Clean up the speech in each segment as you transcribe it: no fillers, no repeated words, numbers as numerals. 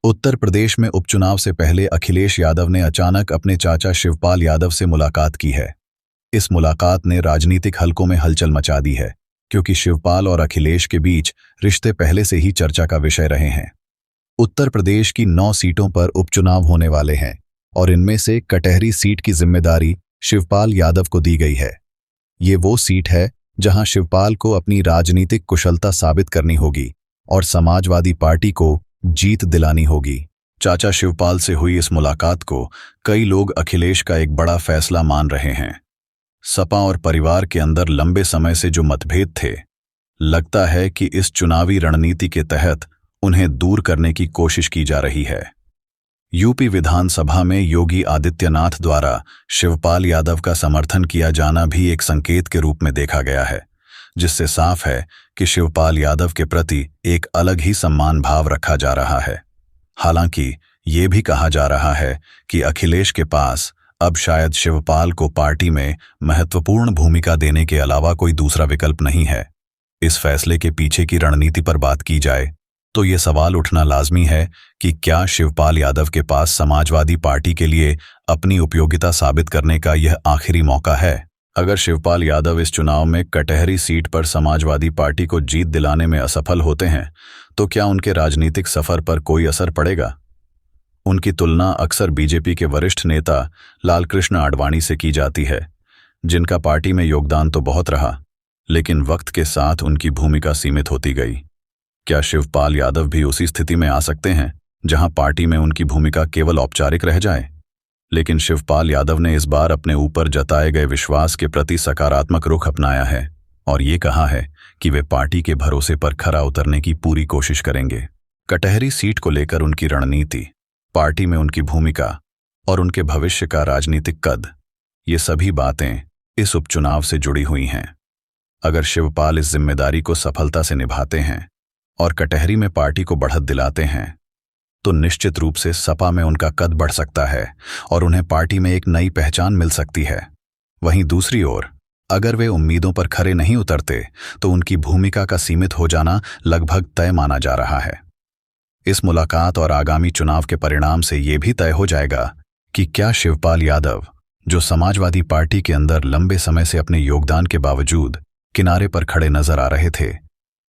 उत्तर प्रदेश में उपचुनाव से पहले अखिलेश यादव ने अचानक अपने चाचा शिवपाल यादव से मुलाकात की है। इस मुलाकात ने राजनीतिक हलकों में हलचल मचा दी है, क्योंकि शिवपाल और अखिलेश के बीच रिश्ते पहले से ही चर्चा का विषय रहे हैं। उत्तर प्रदेश की 9 सीटों पर उपचुनाव होने वाले हैं और इनमें से कटहरी सीट की जिम्मेदारी शिवपाल यादव को दी गई है। ये वो सीट है जहां शिवपाल को अपनी राजनीतिक कुशलता साबित करनी होगी और समाजवादी पार्टी को जीत दिलानी होगी। चाचा शिवपाल से हुई इस मुलाकात को कई लोग अखिलेश का एक बड़ा फैसला मान रहे हैं। सपा और परिवार के अंदर लंबे समय से जो मतभेद थे, लगता है कि इस चुनावी रणनीति के तहत उन्हें दूर करने की कोशिश की जा रही है। यूपी विधानसभा में योगी आदित्यनाथ द्वारा शिवपाल यादव का समर्थन किया जाना भी एक संकेत के रूप में देखा गया है, जिससे साफ है कि शिवपाल यादव के प्रति एक अलग ही सम्मान भाव रखा जा रहा है। हालांकि ये भी कहा जा रहा है कि अखिलेश के पास अब शायद शिवपाल को पार्टी में महत्वपूर्ण भूमिका देने के अलावा कोई दूसरा विकल्प नहीं है। इस फैसले के पीछे की रणनीति पर बात की जाए तो ये सवाल उठना लाजमी है कि क्या शिवपाल यादव के पास समाजवादी पार्टी के लिए अपनी उपयोगिता साबित करने का यह आखिरी मौका है। अगर शिवपाल यादव इस चुनाव में कटहरी सीट पर समाजवादी पार्टी को जीत दिलाने में असफल होते हैं तो क्या उनके राजनीतिक सफर पर कोई असर पड़ेगा? उनकी तुलना अक्सर बीजेपी के वरिष्ठ नेता लालकृष्ण आडवाणी से की जाती है, जिनका पार्टी में योगदान तो बहुत रहा, लेकिन वक्त के साथ उनकी भूमिका सीमित होती गई। क्या शिवपाल यादव भी उसी स्थिति में आ सकते हैं जहां पार्टी में उनकी भूमिका केवल औपचारिक रह जाए? लेकिन शिवपाल यादव ने इस बार अपने ऊपर जताए गए विश्वास के प्रति सकारात्मक रुख अपनाया है और ये कहा है कि वे पार्टी के भरोसे पर खरा उतरने की पूरी कोशिश करेंगे। कटहरी सीट को लेकर उनकी रणनीति, पार्टी में उनकी भूमिका और उनके भविष्य का राजनीतिक कद, ये सभी बातें इस उपचुनाव से जुड़ी हुई हैं। अगर शिवपाल इस जिम्मेदारी को सफलता से निभाते हैं और कटहरी में पार्टी को बढ़त दिलाते हैं तो निश्चित रूप से सपा में उनका कद बढ़ सकता है और उन्हें पार्टी में एक नई पहचान मिल सकती है। वहीं दूसरी ओर अगर वे उम्मीदों पर खरे नहीं उतरते तो उनकी भूमिका का सीमित हो जाना लगभग तय माना जा रहा है। इस मुलाकात और आगामी चुनाव के परिणाम से ये भी तय हो जाएगा कि क्या शिवपाल यादव, जो समाजवादी पार्टी के अंदर लंबे समय से अपने योगदान के बावजूद किनारे पर खड़े नजर आ रहे थे,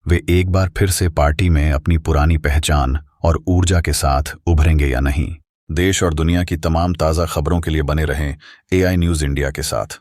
वे एक बार फिर से पार्टी में अपनी पुरानी पहचान और ऊर्जा के साथ उभरेंगे या नहीं। देश और दुनिया की तमाम ताज़ा खबरों के लिए बने रहें AI न्यूज़ इंडिया के साथ।